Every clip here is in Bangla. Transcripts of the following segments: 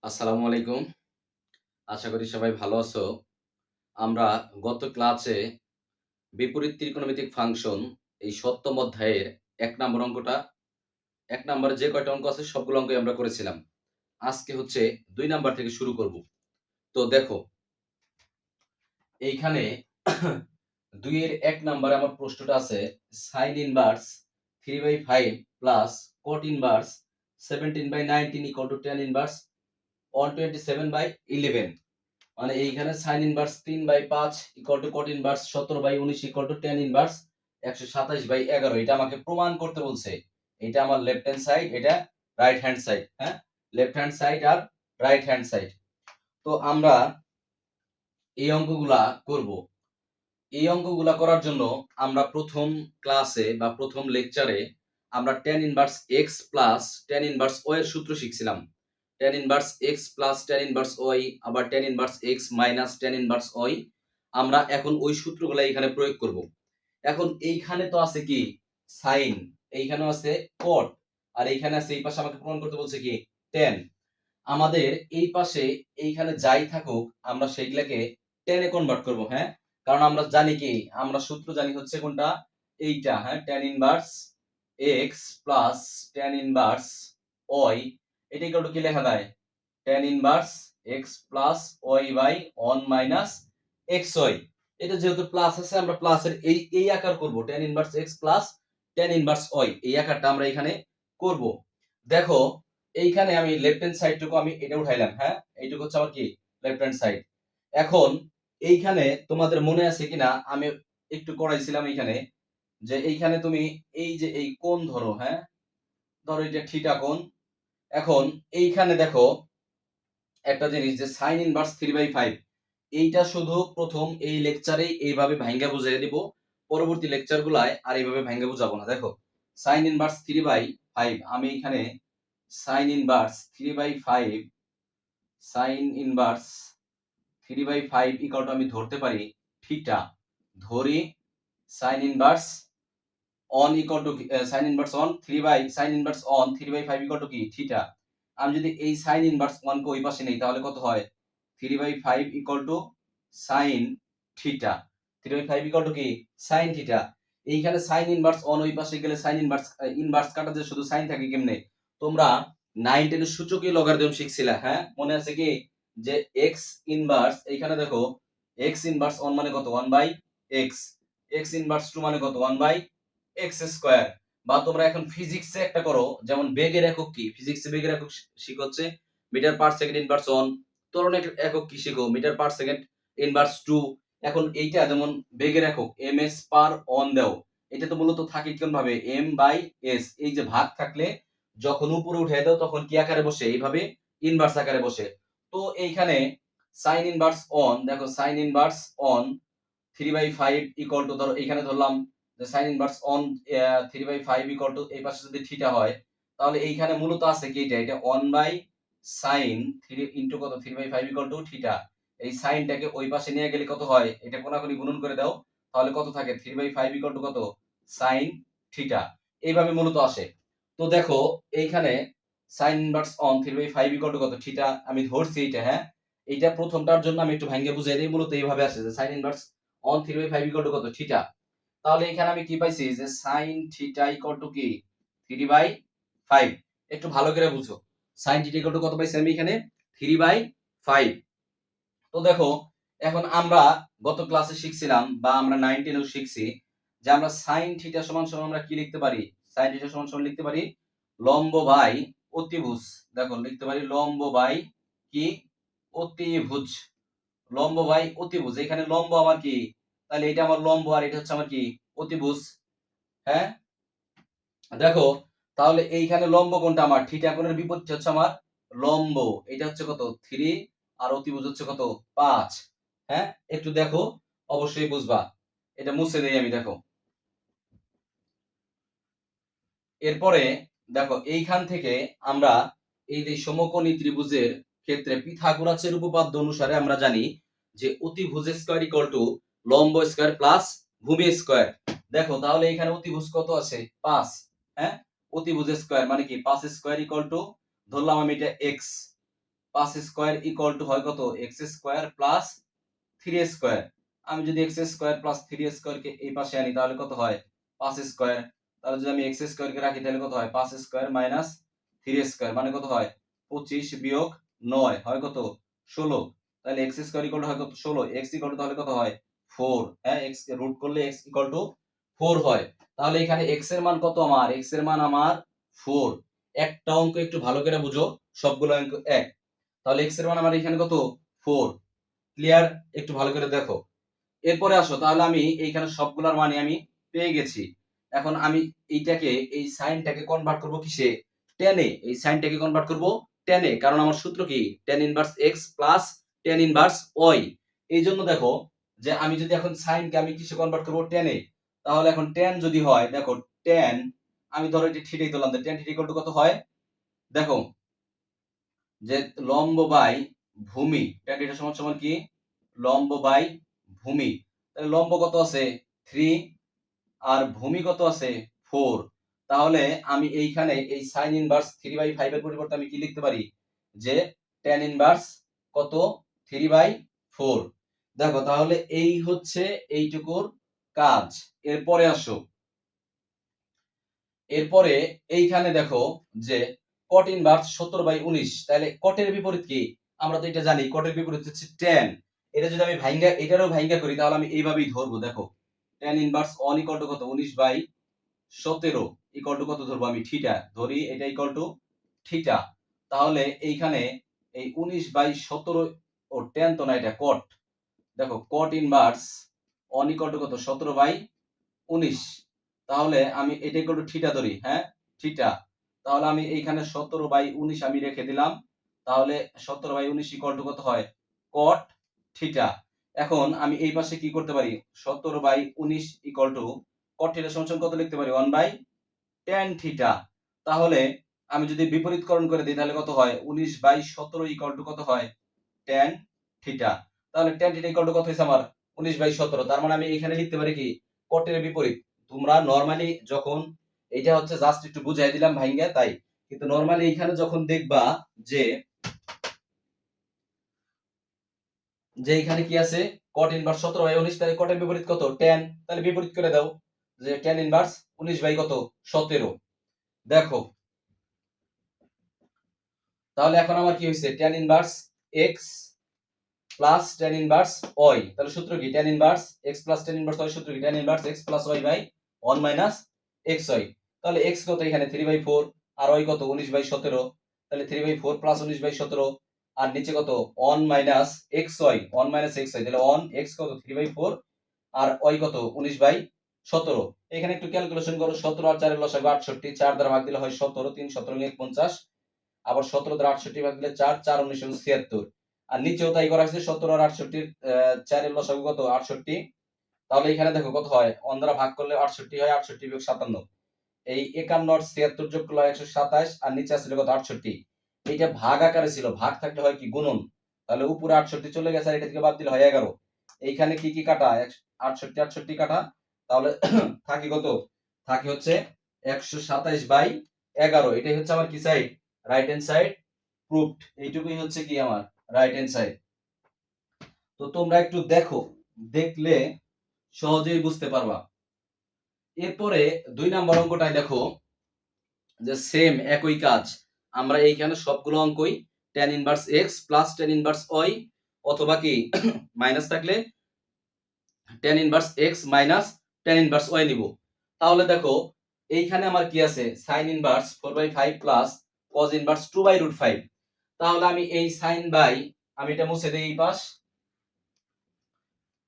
আসসালামু আলাইকুম। আশা করি সবাই ভালো আছো। আমরা গত ক্লাসে বিপরীত ত্রিকোণমিতিক ফাংশন এই ৭ম অধ্যায়ের ১ নম্বর অঙ্কটা ১ নম্বরে যে কয়টা অঙ্ক আছে সবগুলো অঙ্কই আমরা করেছিলাম। আজকে হচ্ছে ২ নাম্বার থেকে শুরু করব। তো দেখো, এইখানে ২ এর ১ নাম্বারে আমার প্রশ্নটা আছে sin inverse 3/5 plus cot inverse 17/19 tan inverse 127/11। মানে এইখানে sin inverse 3/5 equal to cot inverse 17/19 equal to tan inverse 127/11। এটা আমাকে প্রমাণ করতে বলছে। এটা আমার লেফট হ্যান্ড সাইড, এটা রাইট হ্যান্ড সাইড। হ্যাঁ, লেফট হ্যান্ড সাইড আর রাইট হ্যান্ড সাইড। তো আমরা এই অঙ্কগুলা করব। এই অঙ্কগুলা করার জন্য আমরা প্রথম ক্লাসে বা প্রথম লেকচারে আমরা tan inverse x plus tan inverse y এর সূত্র শিখছিলাম। tan inverse x plus tan inverse y আবার tan inverse x minus tan inverse y। আমরা এখন ওই সূত্রগুলো এখানে প্রয়োগ করব। এখন এইখানে তো আছে কি sin, এইখানেও আছে cot, আর এইখানে আছে, এই পাশে আমাকে প্রমাণ করতে বলছে কি tan। আমাদের এই পাশে এইখানে যাই থাকুক আমরা সেইগুলাকে tan এ কনভার্ট করব। হ্যাঁ, কারণ আমরা জানি কি, আমরা সূত্র জানি হচ্ছে কোনটা, এইটা। হ্যাঁ, tan inverse x plus tan inverse y, এটা ইকুয়াল টু কি লেখা যায়, tan inverse x plus y by 1 minus xy। এটা যেহেতু প্লাস আছে আমরা প্লাসের এই আকার করব, tan inverse x plus tan inverse y, এই আকারটা আমরা এখানে করব। দেখো, এইখানে আমি লেফট হ্যান্ড সাইডটুকু আমি এটা উঠাইলাম। হ্যাঁ, এইটুকু হচ্ছে আমার কি লেফট হ্যান্ড সাইড। এখন এইখানে তোমাদের মনে আছে কিনা আমি একটু করাইছিলাম এইখানে, যে এইখানে তুমি এই যে এই কোণ ধরো। হ্যাঁ, ধরো এটা থিটা কোণ। এখন এইখানে দেখো একটা জিনিস, যে sin ইনভার্স 3/5, এইটা শুধু প্রথম এই লেকচারেই এইভাবে ভাঙ্গা বুঝাই দিব, পরবর্তী লেকচারগুলায় আর এইভাবে ভাঙ্গা বুঝাবো না। দেখো, sin ইনভার্স 3/5, আমি এখানে sin inverse 3/5, sin inverse 3/5 equal to আমি ধরতে পারি থিটা। ধরি sin inverse on equal to sin inverse on 3 sin inverse on 3/5 equal to কি থিটা। আমি যদি এই sin ইনভার্স 1 কে ওই পাশে নেই তাহলে কত হয়, 3/5 equal to sin theta. 3/5 equal to কি sin থিটা। এইখানে sin ইনভার্স অন ওই পাশে গেলে sin ইনভার্স ইনভার্স কাটা যে শুধু sin থাকে কেমনে, তোমরা 9 10 এর সূচকীয় লগারিদম শিখছিলা। হ্যাঁ, মনে আছে কি, যে x ইনভার্স, এইখানে দেখো x ইনভার্স 1 মানে কত 1/x, x ইনভার্স 2 মানে কত 1/x²। বা তোমরা এখন ফিজিক্সে একটা করো, যেমন বেগের একক কি, ফিজিক্সে বেগের একক শিখো হচ্ছে মিটার পার সেকেন্ড ইনভার্স 1। ত্বরণের একক কি শিখো, মিটার পার সেকেন্ড ইনভার্স 2। এখন এইটা যেমন বেগের একক ms পার অন দাও, এটা তো মূলত থাকে কোন ভাবে m/s, এই যে ভাগ থাকলে যখন উপরে উঠে দাও তখন কি আকারে বসে, এইভাবে ইনভার্স আকারে বসে। তো এইখানে sin ইনভার্স অন, দেখো sin inverse on 3/5 equal to, ধরো এখানে ধরলাম যে sin inverse on 3/5 equal to, এই পাশে যদি থিটা হয় তাহলে এইখানে মূলত আছে কি, এটা 1/sin 3 ইনটু কত 3/5 ইকুয়াল টু থিটা। এই সাইনটাকে ওই পাশে নিয়ে গেলে কত হয়, এটা কোনাকুনি গুণন করে দাও, তাহলে কত থাকে 3/5 ইকুয়াল টু কত sin থিটা। এইভাবে মূলত আসে। তো দেখো এইখানে sin inverse on 3/5 equal to কত থিটা আমি ধরছি এইটা। হ্যাঁ, এইটা প্রথমটার জন্য আমি একটু ভাঙ্গে বুঝাই দিই, মূলত এইভাবে আসে যে sin inverse on 3/5 equal to কত থিটা। তাহলে এখানে আমি কি পাইছি, যে sin থিটা ইকুয়াল টু কি 3/5। একটু ভালো করে বুঝো, sin থিটা ইকুয়াল টু কত পাইছি আমি এখানে 3/5। তো দেখো, এখন আমরা গত ক্লাসে শিখছিলাম বা আমরা 9 10 এও শিখছি যে আমরা sin থিটা সমান সমান আমরা কি লিখতে পারি, sin থিটা সমান সমান লিখতে পারি লম্ব বাই অতিভুজ। দেখো লিখতে পারি লম্ব বাই কি অতিভুজ, লম্ব বাই অতিভুজ। এখানে লম্ব আমার কি, তাহলে এটা আমার লম্ব আর এটা হচ্ছে আমার কি অতিভুজ। হ্যাঁ, দেখো তাহলে এইখানে লম্ব কোনটা, আমার থিটা কোণের বিপরীত হচ্ছে আমার লম্ব, এটা হচ্ছে কত 3 আর অতিভুজ হচ্ছে কত 5। হ্যাঁ, একটু দেখো, অবশ্যই বুঝবা। এটা মুছে দেই আমি। দেখো এরপরে দেখো এইখান থেকে আমরা এই যে সমকোণী ত্রিভুজের ক্ষেত্রে পিথাগোরাসের উপপাদ্য অনুসারে আমরা জানি যে অতিভুজ স্কয়ার ইকুয়াল টু লম্ব স্কয়ার প্লাস ভূমি স্কয়ার। দেখো তাহলে এখানে অতিভুজ কত আছে 5। হ্যাঁ, অতিভুজ স্কয়ার মানে কি 5 স্কয়ার ইকুয়াল টু, ধরলাম আমি এটা x, 5 স্কয়ার ইকুয়াল টু হয় কত x স্কয়ার প্লাস 3 স্কয়ার। আমি যদি x স্কয়ার প্লাস 3 স্কয়ার কে এই পাশে আনি তাহলে কত হয় 5 স্কয়ার। তাহলে যদি আমি x স্কয়ার কে রাখি তাহলে কত হয় 5 স্কয়ার মাইনাস 3 স্কয়ার মানে কত হয় 25 বিয়োগ 9 হয় কত 16। তাহলে x স্কয়ার ইকুয়াল টু হয় কত 16, x ইকুয়াল টু তাহলে কত হয় 4। হ্যাঁ, x কে রুট করলে x ইকুয়াল টু 4 হয়। তাহলে এখানে x এর মান কত আমার x এর মান আমার 4। একটা অঙ্ক একটু ভালো করে বুঝো, সবগুলো অঙ্ক এক। তাহলে x এর মান আমার এখানে কত 4। ক্লিয়ার? একটু ভালো করে দেখো। এরপরে আসো, তাহলে আমি এইখানে সবগুলোর মানে আমি পেয়ে গেছি। এখন আমি এইটাকে এই সাইনটাকে কনভার্ট করব কিসে tan এ। এই সাইনটাকে কনভার্ট করব tan এ, কারণ আমার সূত্র কি tan inverse x plus tan inverse y। এইজন্য দেখো যে আমি যদি এখন সাইনকে আমি কিসে কনভার্ট করব tan এ, তাহলে এখন tan যদি হয় দেখো tan, আমি ধরো এটা থিটাই ধরলাম, tan থিটা ইকুয়াল টু কত হয় দেখো যে লম্ব বাই ভূমি, tan থিটা সমান সমান কি লম্ব বাই ভূমি। তাহলে লম্ব কত আছে 3 আর ভূমি কত আছে 4। তাহলে আমি এইখানে এই sin ইনভার্স 3/5 এর পরিবর্তে আমি কি লিখতে পারি যে tan ইনভার্স কত 3/4। দেখো তাহলে এই হচ্ছে এইটুকুর কাজ। এরপরে আসো, এরপরে এইখানে দেখো যে cot ইনভার্স 17/19। তাহলে cot এর বিপরীত কি আমরা তো এটা জানি, cot এর বিপরীত হচ্ছে tan। এটা যদি আমি ভাঙ্গা এটারও ভাঙ্গা করি তাহলে আমি এইভাবেই ধরবো। দেখো tan ইনভার্স 1 ইকুয়াল টু কত 19/17 ইকুয়াল টু কত ধরবো আমি থিটা ধরি, এটা ইকুয়াল টু থিটা। তাহলে এইখানে এই 19/17 ও tan তো না, এটা cot। দেখো cot ইনভার্স 1 ইকুয়াল টু কত 17/19। তাহলে আমি এটা ইকুয়াল টু থিটা ধরি, হ্যাঁ থিটা। তাহলে আমি এইখানে 17/19 আমি রেখে দিলাম। তাহলে 17/19 ইকুয়াল টু কত হয় cot থিটা। এখন আমি এই পাশে কি করতে পারি 17/19 ইকুয়াল টু cot থিটা সমান কত লিখতে পারি 1/tan থিটা। তাহলে আমি যদি বিপরীতকরণ করে দিই তাহলে কত হয় 19/17 ইকুয়াল টু কত হয় tan থিটা। তাহলে tan থিটা ইকুয়াল টু কত হইছে আমার 19/17। তার মানে আমি এখানে লিখতে পারি কি cot এর বিপরীত। তোমরা নরমালি যখন এটা হচ্ছে জাস্ট একটু বুঝাই দিলাম ভাইঙ্গা তাই, কিন্তু নরমালি এখানে যখন দেখবা যে যে এখানে কি আছে cot ইনভার্স 17/19, তাহলে cot এর বিপরীত কত tan, তাহলে বিপরীত করে দাও যে tan ইনভার্স 19/17। দেখো তাহলে এখন আমার কি হইছে tan inverse x plus tan inverse y। তাহলে সূত্র কি tan inverse x plus tan inverse y সূত্র কি tan inverse x plus y by 1 minus xy। তাহলে x কত এখানে 3/4 আর y কত 19/17। তাহলে 3/4 প্লাস 19/17 আর নিচে কত 1 মাইনাস xy, 1 মাইনাস xy। তাহলে 1 x কত 3/4 আর y কত 19/17। এখানে একটু ক্যালকুলেশন করো, 17 আর 4 এর লসাগু 68, 4 দ্বারা ভাগ দিলে হয় 17, 3 17 50। আবার 17 দ্বারা 68 ভাগ দিলে 4, 4 19 76। আর নিচেও তাই করা হয়েছে 17 আর 68 4 এর লসাগু কত 68। তাহলে এখানে দেখো কত হয় 1 দ্বারা ভাগ করলে 68 হয়, 68 বিয়োগ 57। এই 51 আর 76 যোগ করলে 127 আর নিচে আসলে কত 68। এইটা ভাগ আকারে ছিল, ভাগ থাকলে হয় কি গুণন। তাহলে উপরে 68 চলে গেছে আর এটা থেকে বাদ দিলে হয় 11। এইখানে কি কি কাটা 68 68 কাটা, তাহলে থাকি কত থাকি হচ্ছে 127/11। এটাই হচ্ছে আমার কি side right hand side proofed. এইটুকুই হচ্ছে কি আমার রাইট হ্যান্ড সাইড। তো তোমরা একটু দেখো, দেখলে সহজেই বুঝতে পারবা। এরপরে 2 নাম্বার অঙ্কটায় দেখো যে সেম একই কাজ। আমরা এইখানে সবগুলো অঙ্কই tan inverse x plus tan inverse y অথবা কি মাইনাস থাকলে tan inverse x minus tan inverse y নিব। তাহলে দেখো এইখানে আমার কি আছে sin inverse 4/5 plus cos inverse 2/5। তাহলে আমি এই sin বাই আমি এটা মুছে দেই এই পাশ।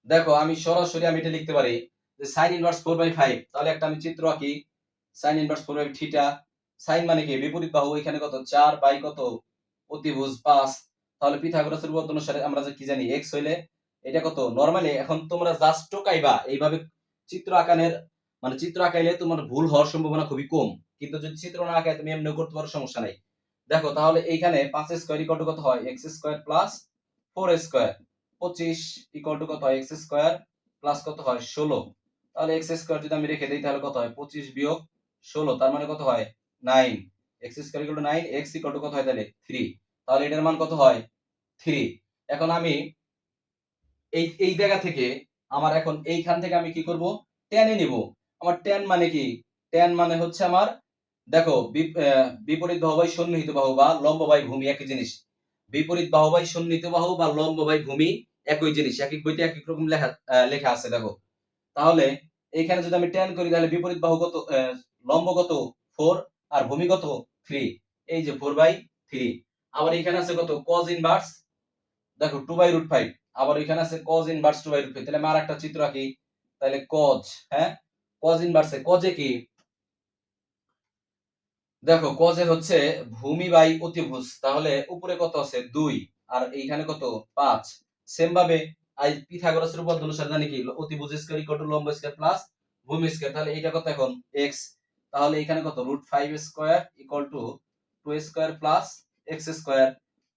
দেখো আমি সরাসরি আমি এটা লিখতে পারি যে sin ইনভার্স 4/5। তাহলে একটা আমি চিত্র আঁকি sin ইনভার্স 4/5 থিটা। sin মানে কি বিপরীত বাহু, এখানে কত 4 বাই কত অতিভুজ 5। তাহলে পিথাগোরাসের উপপাদ্য অনুসারে আমরা যে কি জানি x হইলে এটা কত নরমালি। এখন তোমরা জাস্ট টোকাইবা এইভাবে চিত্র আঁকানোর, মানে চিত্র আঁকাইলে তোমার ভুল হওয়ার সম্ভাবনা খুবই কম, কিন্তু যদি চিত্র না আঁকায় তুমি এমনিও করতে পারো, সমস্যা নাই। দেখো তাহলে এইখানে 5 স্কয়ার ইকুয়াল টু কত হয় x square plus 4 square. 25 equal to কত হয় x স্কয়ার প্লাস কত হয় 16। তাহলে x স্কয়ার যদি আমি রেখে দেই তাহলে কত হয় 25 বিয়োগ 16, তার মানে কত হয় 9। x square equal to 9, x equal two কত হয় তাহলে 3। তাহলে এটার মান কত হয় 3। এখন আমি এই জায়গা থেকে আমার এখন এইখান থেকে আমি কি করব tan এ নিব। আমার tan মানে কি, tan মানে হচ্ছে আমার দেখো বিপরীত বাহু বাই সন্নিহিত বাহু বা লম্ব বাই ভূমি একই জিনিস। বিপরীত বাহু বাই সন্নিহিত বাহু বা লম্ব বাই ভূমি একই জিনিস, এক এক বইতে এক এক রকম লেখা আছে দেখো। তাহলে এইখানে যদি আমি tan করি তাহলে বিপরীত বাহু কত, লম্ব কত 4 আর ভূমি কত 3, এই যে 4/3। আবার এখানে আছে কত cos ইনভার্স দেখো 2/5, আবার এখানে আছে cos ইনভার্স 2/5। তাহলে আমি আরেকটা চিত্র আঁকি, তাহলে cos, হ্যাঁ cos ইনভার্সে cos এ কি দেখো cos এ হচ্ছে ভূমি বাই অতিভুজ, তাহলে উপরে কত আছে 2 আর এইখানে কত 5। সেম ভাবে আই পিথাগোরাসের উপপাদ্য অনুসারে জানি কি অতিভুজ স্কয়ার ইকুয়াল টু লম্ব স্কয়ার প্লাস ভূমি স্কয়ার, তাহলে এইটা কত এখন x, তাহলে এখানে কত √5 square equal to 2 square plus x square.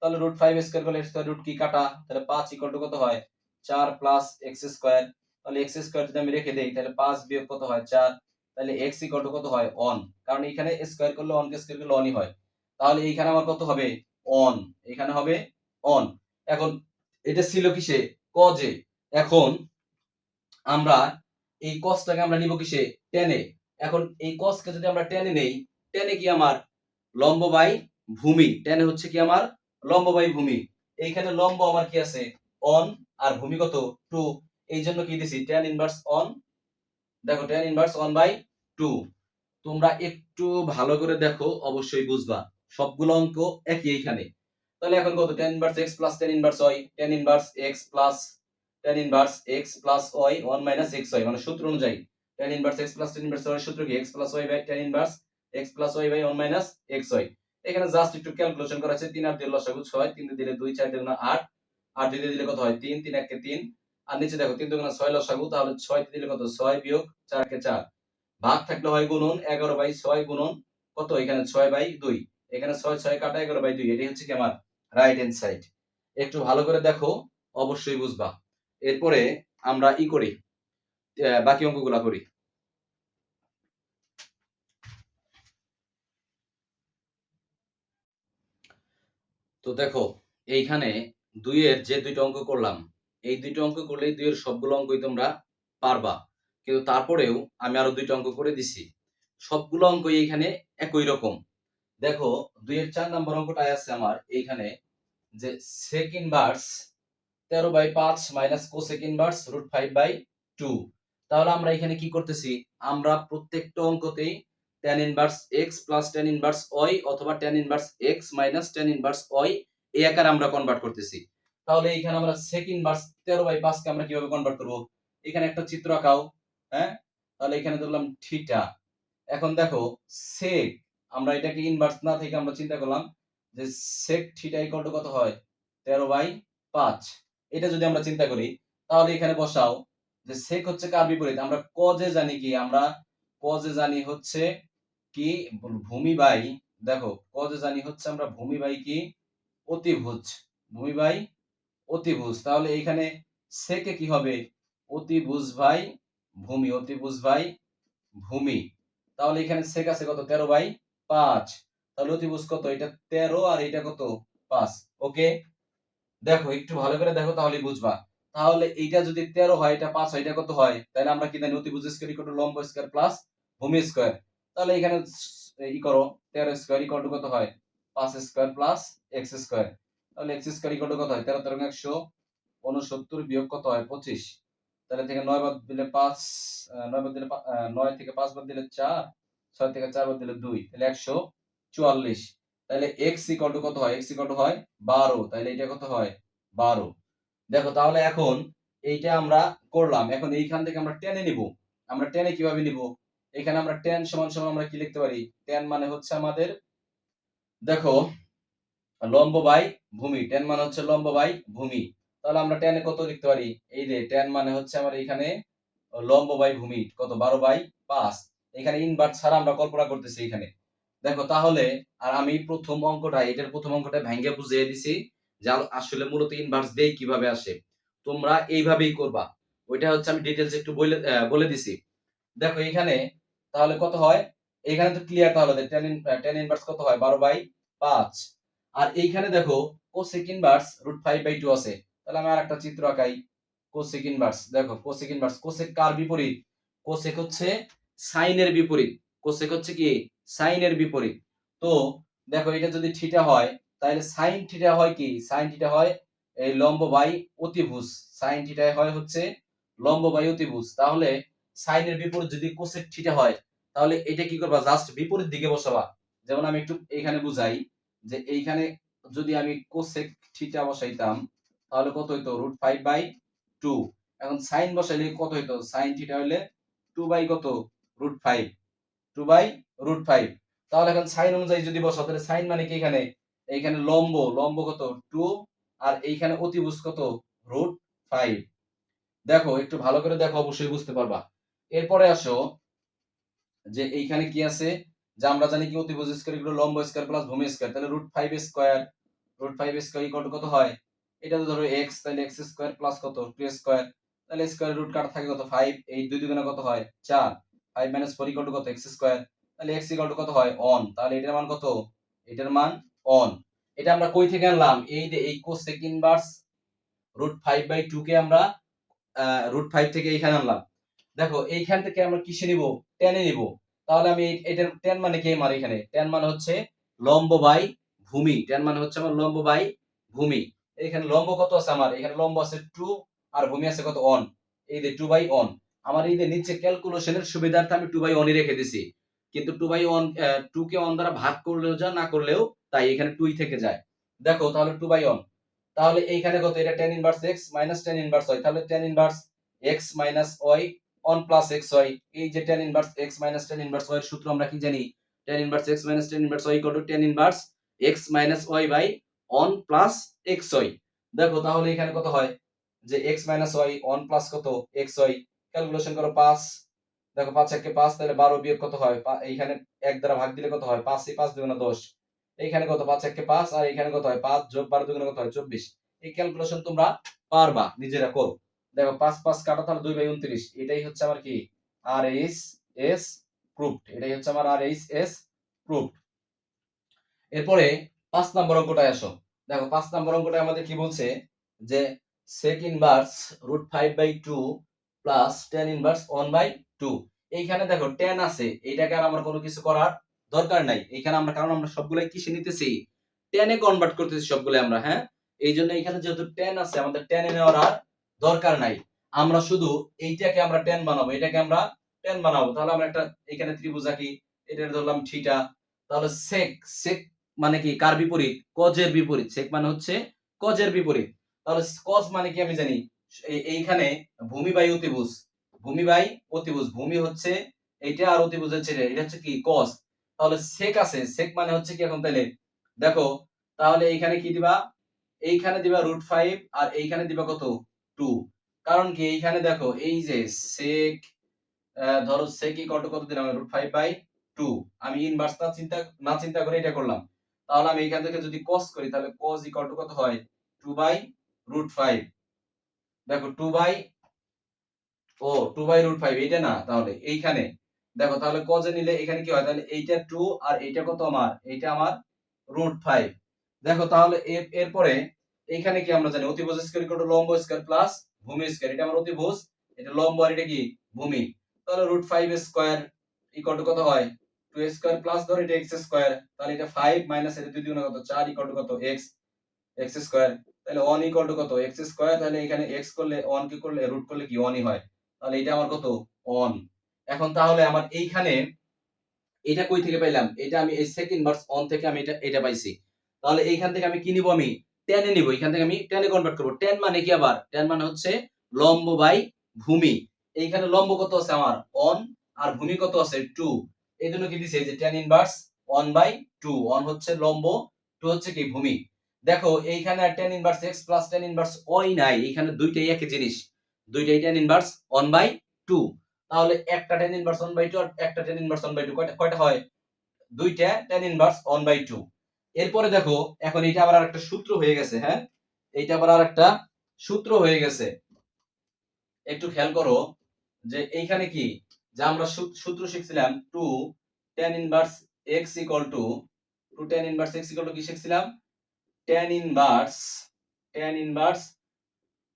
তাহলে √5 স্কয়ার করলে স্কয়ার রুট কি কাটা, তাহলে 5 ইকুয়াল টু কত হয় 4 প্লাস x স্কয়ার। তাহলে x স্কয়ার যদি আমি রেখে দেই তাহলে 5 বিয়োগ কত হয় 4, তাহলে x ইকুয়াল টু কত হয় 1, কারণ এখানে স্কয়ার করলে 1 কে স্কয়ার করলে 1 ই হয়। তাহলে এইখানে আমার কত হবে 1, এখানে হবে 1। এখন এটা ছিল কিসে cos এ, এখন আমরা এই cos টাকে আমরা নিব কিসে tan এ। এখন এই cos কে যদি আমরা tan এ নেই, tan এ কি আমার লম্ব বাই ভূমি, tan এ হচ্ছে কি আমার লম্ব বাই ভূমি। এইখানে লম্ব আমার কি আছে 1 আর ভূমি কত 2, এই জন্য কি দিছি tan ইনভার্স 1, দেখো tan ইনভার্স 1/2। তোমরা একটু ভালো করে দেখো অবশ্যই বুঝবা, সবগুলো অঙ্ক একই এইখানে। তাহলে এখন কত tan inverse x plus tan inverse y, tan inverse x plus tan inverse x plus y 1 minus xy, মানে সূত্র অনুযায়ী tan inverse x plus tan inverse y সূত্র কি x plus y by tan inverse x plus y by 1 minus xy। এখানে জাস্ট একটু ক্যালকুলেশন করা আছে, 3 আর 2 লসাগু 6, 3 দিয়ে দিলে 2, 4 দিয়ে 8, 8 দিয়ে দিলে কত হয় 3, 3 1 কে 3, আর নিচে দেখো 3 2 6 লসাগু, তাহলে 6 দিয়ে দিলে কত 6 বিয়োগ 4 কে 4, ভাগ থাকলে হয় গুণন 11/6 গুণন কত এখানে 6/2, এখানে 6 6 কাটা 11/2, এটাই হচ্ছে কি আমার রাইট হ্যান্ড সাইড। একটু ভালো করে দেখো অবশ্যই বুঝবা। এরপরে আমরা ই করি, বাকি অঙ্কগুলা করি। তো দেখো এইখানে 2 এর যে দুইটা অঙ্ক করলাম, এই দুইটা অঙ্ক করলেই 2 এর সবগুলো অঙ্কই তোমরা পারবা, কিন্তু তারপরেও আমি আরো দুইটা অঙ্ক করে দিছি, সবগুলো অঙ্কই এইখানে একই রকম। দেখো 2 এর 4 নম্বর অঙ্কটায় আছে আমার এইখানে যে sec inverse 13/5 minus cosec inverse √5/2। তাহলে আমরা এখানে কি করতেছি, আমরা প্রত্যেকটা অঙ্কতেই tan inverse x plus tan inverse y অথবা tan inverse x minus tan inverse y এই আকারে আমরা কনভার্ট করতেছি। তাহলে এখানে আমরা sec ইনভার্স 13/5 কে আমরা কিভাবে কনভার্ট করব, এখানে একটা চিত্র আঁকাও, হ্যাঁ তাহলে এখানে ধরলাম থিটা। এখন দেখো sec, আমরা এটাকে ইনভার্স না থেকে আমরা চিন্তা করলাম যে sec থিটা ইকুয়াল টু কত হয় 13/5। এটা যদি আমরা চিন্তা করি তাহলে এখানে বসাও যে sec হচ্ছে কার বিপরীত, আমরা cos এ জানি কি, আমরা cos এ জানি হচ্ছে কি ভূমি বাই, দেখো cos এ জানি হচ্ছে আমরা ভূমি বাই কি অতিভুজ, ভূমি বাই অতিভুজ। তাহলে এইখানে sec এ কি হবে অতিভুজ বাই ভূমি, অতিভুজ বাই ভূমি। তাহলে এখানে sec আছে কত 13/5, তাহলে অতিভুজ কত এটা 13 আর এটা কত 5। ওকে দেখো একটু ভালো করে দেখো তাহলেই বুঝবা। তাহলে এইটা যদি 13 হয় এটা 5 হয়, এটা কত হয়, তাহলে আমরা কি জানি অতিভুজ স্কয়ার ইকুয়াল টু লম্ব স্কয়ার প্লাস ভূমি স্কয়ার। তাহলে এখানে ই করো 13 স্কয়ার ইকুয়াল টু কত হয় 5 স্কয়ার প্লাস x স্কয়ার। তাহলে x স্কয়ার ইকুয়াল টু কত হয় 13 13 169 বিয়োগ কত হয় 25। তাহলে থেকে 9 বাদ দিলে 5, 9 বাদ দিলে 9 থেকে 5 বাদ দিলে 4, 6 থেকে 4 বাদ দিলে 2, তাহলে 144। তাহলে x ইকুয়াল টু কত হয়, x ইকুয়াল টু হয় 12, তাহলে এটা কত হয় 12। দেখো তাহলে এখন এইটা আমরা করলাম, এখন এইখান থেকে আমরা টেনে নিব। আমরা টেনে কিভাবে নিব, এখানে আমরা tan সমান সমান আমরা কি লিখতে পারি, tan মানে হচ্ছে আমাদের দেখো লম্ব বাই ভূমি, tan মানে হচ্ছে লম্ব বাই ভূমি। তাহলে আমরা tan এ কত লিখতে পারি, এই যে tan মানে হচ্ছে আমার এখানে লম্ব বাই ভূমি কত 12/5। এখানে ইনভার্স ছাড়া আমরা কল্পনা করতেছি এখানে। দেখো তাহলে আর আমি প্রথম অঙ্কটা, এটার প্রথম অঙ্কটা ভেঙে বুঝিয়ে দিছি যে আসলে মূলত ইনভার্স দেই কিভাবে আসে, তোমরা এইভাবেই করবা। ওইটা হচ্ছে আমি ডিটেইলস একটু বলে দিছি। দেখো এখানে তাহলে কত হয়, এখানে তো ক্লিয়ার, তাহলে tan ইনভার্স কত হয় 12/5। আর এইখানে দেখো কোসেক ইনভার্স √5/2 আছে। তাহলে আমি আরেকটা চিত্র আঁকাই। কোসেক ইনভার্স, দেখো কোসেক ইনভার্স, কোসেক কার বিপরীত? কোসেক হচ্ছে সাইনের বিপরীত। কোসেক হচ্ছে কি সাইনের বিপরীত। তো দেখো এটা যদি থিটা হয় তাহলে সাইন থিটা হয় কি? সাইন থিটা হয় এই লম্ব বাই অতিভুজ। সাইন থিটা হয় হচ্ছে লম্ব বাই অতিভুজ। তাহলে সাইনের বিপরীত যদি কোসেক থিটা হয় তাহলে এটা কি করবা? জাস্ট বিপরীত দিকে বসাবা। যেমন আমি একটু এখানে বুঝাই যে এইখানে যদি আমি কোসেক থিটা বসাইতাম তাহলে কত হইতো? √5/2। এখন সাইন বসাইলে কত হইতো? সাইন থিটা হইলে 2 বাই কত? √5, 2 বাই √5। তাহলে এখন সাইন অনুযায়ী যদি বসাও তাহলে সাইন মানে কি? এখানে এইখানে লম্ব, লম্ব কত? 2, আর এইখানে অতিভুজ কত? √5। দেখো একটু ভালো করে দেখো, অবশ্যই বুঝতে পারবা। এরপরে আসো যে এইখানে কি আছে, যে আমরা জানি কি অতিভুজ স্কয়ার ইকুয়াল লম্ব স্কয়ার প্লাস ভূমি স্কয়ার। তাহলে √5 স্কয়ার, √5 স্কয়ার ইকুয়াল টু কত হয়? এটা তো ধরো x, তাহলে x স্কয়ার প্লাস কত? 2 স্কয়ার। তাহলে স্কয়ার রুট কাটা থাকে কত? 5। এই 2 দুগুণে কত হয়? 4। 5 - 4 ইকুয়াল টু কত? x square. তাহলে x ইকুয়াল টু কত হয়? 1। তাহলে এটার মান কত? এটার মান 1। এটা আমরা কই থেকে আনলাম? এই যে এই কোসেক ইনভার্স √5/2 কে আমরা √5 থেকে এইখানে আনলাম। দেখো এইখান থেকে আমরা কিসে নিব? টেনে নিব। তাহলে আমি এটার টেন মানে কি? আমার এখানে টেন মানে হচ্ছে লম্ব বাই ভূমি। টেন মানে হচ্ছে আমার লম্ব বাই ভূমি। এখানে লম্ব কত আছে আমার? এখানে লম্ব আছে 2 আর ভূমি আছে কত? 1। এই যে 2/1। আমার এই যে নিচে ক্যালকুলেশনের সুবিধার্থে আমি 2/1 রেখে দিছি। কিন্তু 2/1 2 কে 1 দ্বারা ভাগ করলেও যা, না করলেও তাই, এখানে 2 থেকে যায়। দেখো তাহলে 2/1। তাহলে এইখানে কত? এটা tan inverse x minus tan inverse y। তাহলে tan inverse x minus y 1 plus xy। এই যে tan inverse x minus tan inverse y এর সূত্র আমরা কি জানি? tan inverse x minus tan inverse y equal to tan inverse x minus y by 1 plus xy। দেখো তাহলে এখানে কত হয়? যে x মাইনাস y 1 প্লাস কত? xy। ক্যালকুলেশন করো 5। দেখো 5 একে 5, তাহলে 12 বিয়োগ কত হয়? এইখানে 1 দ্বারা ভাগ দিলে কত হয়? 5 5 দুগুণে 10। এইখানে কত? 5 একে 5, আর এইখানে কত হয়? 5 যোগ 12 দুগুণে কত হয়? 24। এই ক্যালকুলেশন তোমরা পারবা, নিজেরা করো। দেখো 5 5 কাটা, তাহলে 2/29। এটাই হচ্ছে আমার কি? RHS proofed. এটাই হচ্ছে আমার RHS প্রুফড। এরপরে 5 নম্বর অঙ্কটায় আসো। দেখো 5 নম্বর অঙ্কটায় আমাদের কি বলছে? যে sec inverse √5/2 plus tan inverse 1/2। এইখানে দেখো tan আছে, এইটাকে আর আমার কোনো কিছু করার দরকার নাই। এইখানে আমরা, কারণ আমরা সবগুলাই কিসে নিতেছি? tan এ কনভার্ট করতেছি সবগুলাই আমরা, হ্যাঁ। এই জন্য এখানে যেহেতু tan আছে, আমাদের tan এ নেওয়ার আর দরকার নাই। আমরা শুধু এইটাকে আমরা tan বানাবো, এটাকে আমরা tan বানাবো। তাহলে আমরা একটা এখানে ত্রিভুজ আঁকি। এটা ধরলাম থিটা। তাহলে sec, sec মানে কি? কার বিপরীত? কজের বিপরীত। সেক মানে হচ্ছে কজের বিপরীত। তাহলে কজ মানে কি আমি জানি? এইখানে ভূমি বাই অতিভুজ, ভূমি বাই অতিভুজ। ভূমি হচ্ছে এইটা আর অতিভুজ হচ্ছে এটা। এটা হচ্ছে কি? কজ। তাহলে সেক আছে, সেক মানে হচ্ছে কি এখন? তাহলে দেখো, তাহলে এইখানে কি দিবা? এইখানে দিবা √5 আর এইখানে দিবা কত? 2। কারণ কি? এইখানে দেখো এই যে সেক, ধরো sec ইকুয়াল টু কত দিলাম? √5/2। আমি ইনভার্স না চিন্তা করে এটা করলাম। তাহলে আমি এখান থেকে যদি cos করি তাহলে cos ইকুয়াল টু কত হয়? 2/√5। দেখো 2/√5 এটা না, তাহলে এইখানে দেখো, তাহলে cos এ নিলে এখানে কি হয়? তাহলে এইটা 2 আর এইটা কত আমার? এইটা আমার √5। দেখো তাহলে এরপরে এইখানে কি আমরা জানি? অতিভুজ স্কয়ার ইকুয়াল টু লম্ব স্কয়ার প্লাস ভূমি স্কয়ার। এটা আমার অতিভুজ, এটা লম্ব, আর এটা কি? ভূমি। তাহলে √5 স্কয়ার ইকুয়াল টু কত হয়? 2 স্কয়ার প্লাস ধর এটা x স্কয়ার। তাহলে এটা 5 মাইনাস এটা 2 দুগুণে কত? 4 ইকুয়াল টু কত? x square. তাহলে 1 ইকুয়াল টু কত? x square. তাহলে এখানে x করলে 1 কি করলে রুট করলে কি 1 ই হয়। তাহলে এটা আমার কত? 1। এখন তাহলে আমার এইখানে এটা কই থেকে পাইলাম? এটা আমি এই sec ইনভার্স 1 থেকে আমি এটা পাইছি। তাহলে এইখান থেকে আমি কি নিব? আমি tan এ নিব। এখান থেকে আমি tan এ কনভার্ট করব। tan মানে কি আবার? tan মানে হচ্ছে লম্ব বাই ভূমি। এইখানে লম্ব কত আছে আমার? 1, আর ভূমি কত আছে? 2। এইজন্য কি দিছে? এই যে tan ইনভার্স 1/2। 1 হচ্ছে লম্ব, 2 হচ্ছে কি? ভূমি। দেখো এইখানে আর tan inverse x plus tan inverse y নাই। এখানে দুইটাই একই জিনিস। দুইটাই tan ইনভার্স 1/2। তাহলে একটা tan ইনভার্স 1/2 আর একটা tan ইনভার্স 1/2, কয়টা হয়? দুইটা tan ইনভার্স 1/2। এরপরে দেখো, এখন এটা আবার আরেকটা সূত্র হয়ে গেছে, হ্যাঁ। এইটা আবার আরেকটা সূত্র হয়ে গেছে। একটু খেয়াল করো যে এইখানে কি, যে আমরা সূত্র শিখছিলাম 2 tan inverse x equal to কি শিখছিলাম? tan inverse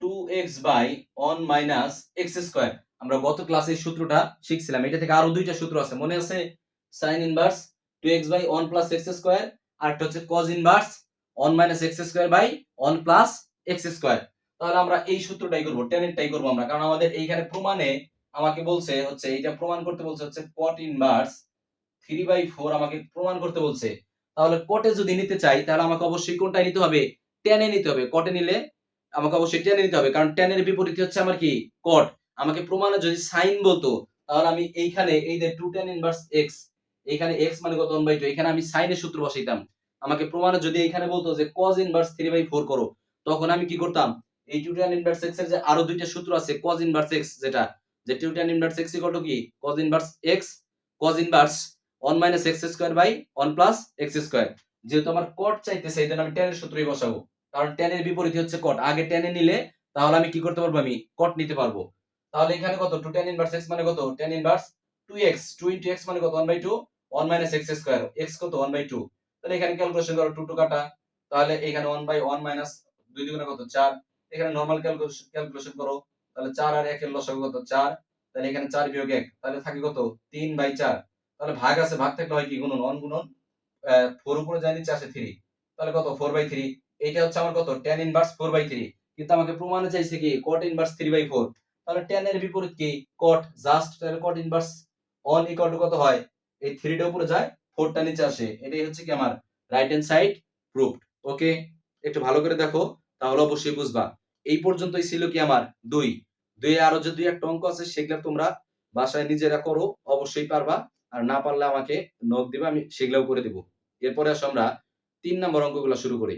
2x by 1 minus x square. আমরা গত ক্লাসে এই সূত্রটা শিখছিলাম। এটা থেকে আরো দুইটা সূত্র আছে, মনে আছে? sin inverse 2x by 1 plus x square, আর একটা হচ্ছে cos inverse 1 minus x square by 1 plus x square. তাহলে আমরা এই সূত্রটাই করব, tan এরটাই করব আমরা, কারণ আমাদের এইখানে প্রমাণে আমাকে বলছে হচ্ছে এইটা প্রমাণ করতে বলছে হচ্ছে cot ইনভার্স 3/4 আমাকে প্রমাণ করতে বলছে। তাহলে cot এ যদি নিতে চাই তাহলে আমাকে অবশ্যই কোনটাই নিতে হবে? tan এ নিতে হবে। cot এ নিলে আমাকে অবশ্যই tan এ নিতে হবে, কারণ tan এর বিপরীতে হচ্ছে আমার কি? cot। আমাকে প্রমাণে যদি sin বলতো তাহলে আমি এইখানে এই যে 2 tan ইনভার্স x, এইখানে x মানে কত 1/2, এখানে আমি sin এর সূত্র বসাইতাম। আমাকে প্রমাণে যদি এইখানে বলতো যে cos ইনভার্স 3/4 করো, তখন আমি কি করতাম? এই 2 tan ইনভার্স x এর যে আরো দুইটা সূত্র আছে cos ইনভার্স x, যেটা যে 2 tan inverse x equal to কি? cos inverse x cos inverse 1 minus x square by 1 plus x square. যেহেতু আমার cot চাইতেছে এইজন্য আমি tan এর সূত্রই বসাবো, কারণ tan এর বিপরীত হচ্ছে cot। আগে tan এ নিলে তাহলে আমি কি করতে পারবো? আমি cot নিতে পারবো। তাহলে এখানে কত? 2 tan ইনভার্স x মানে কত? tan inverse 2x, 2 into x মানে কত? 1/2, 1 মাইনাস x স্কয়ার, x কত? 1/2। তাহলে এখানে ক্যালকুলেশন করো, 2 2 কাটা, তাহলে এখানে 1/1 মাইনাস 2 দুগুণে কত? 4। এখানে নরমাল ক্যালকুলেশন করো, তাহলে 4 আর 1 এর লসাগু কত? 4। তাহলে এখানে 4 বিয়োগ 1, তাহলে থাকে কত? 3/4। তাহলে ভাগ আছে, ভাগ থাকলে হয় কি? গুণন, 1 গুণন 4 উপরে যায়, নিচে আসে 3, তাহলে কত? 4/3। এইটা হচ্ছে আমার কত? tan inverse 4/3। কিন্তু আমাকে প্রমাণে চাইছে কি? cot inverse 3/4। তাহলে tan এর বিপরীত কি? cot। জাস্ট তাহলে cot ইনভার্স 1 ইকুয়াল টু কত হয়? এই 3 টা উপরে যায়, 4 টা নিচে আসে। এটাই হচ্ছে কি আমার রাইট হ্যান্ড সাইড প্রুফড। ওকে, একটু ভালো করে দেখো, তাহলে অবশ্যই বুঝবা। এই পর্যন্তই ছিল কি আমার 2। 2 এ আরো যে 2 একটা অঙ্ক আছে সেগুলো তোমরা বাসায় নিজেরা করো, অবশ্যই পারবা। আর না পারলে আমাকে নক দিবা, আমি সেগুলাও করে দিব। এরপরে আসো আমরা 3 নাম্বার অঙ্কগুলো শুরু করি।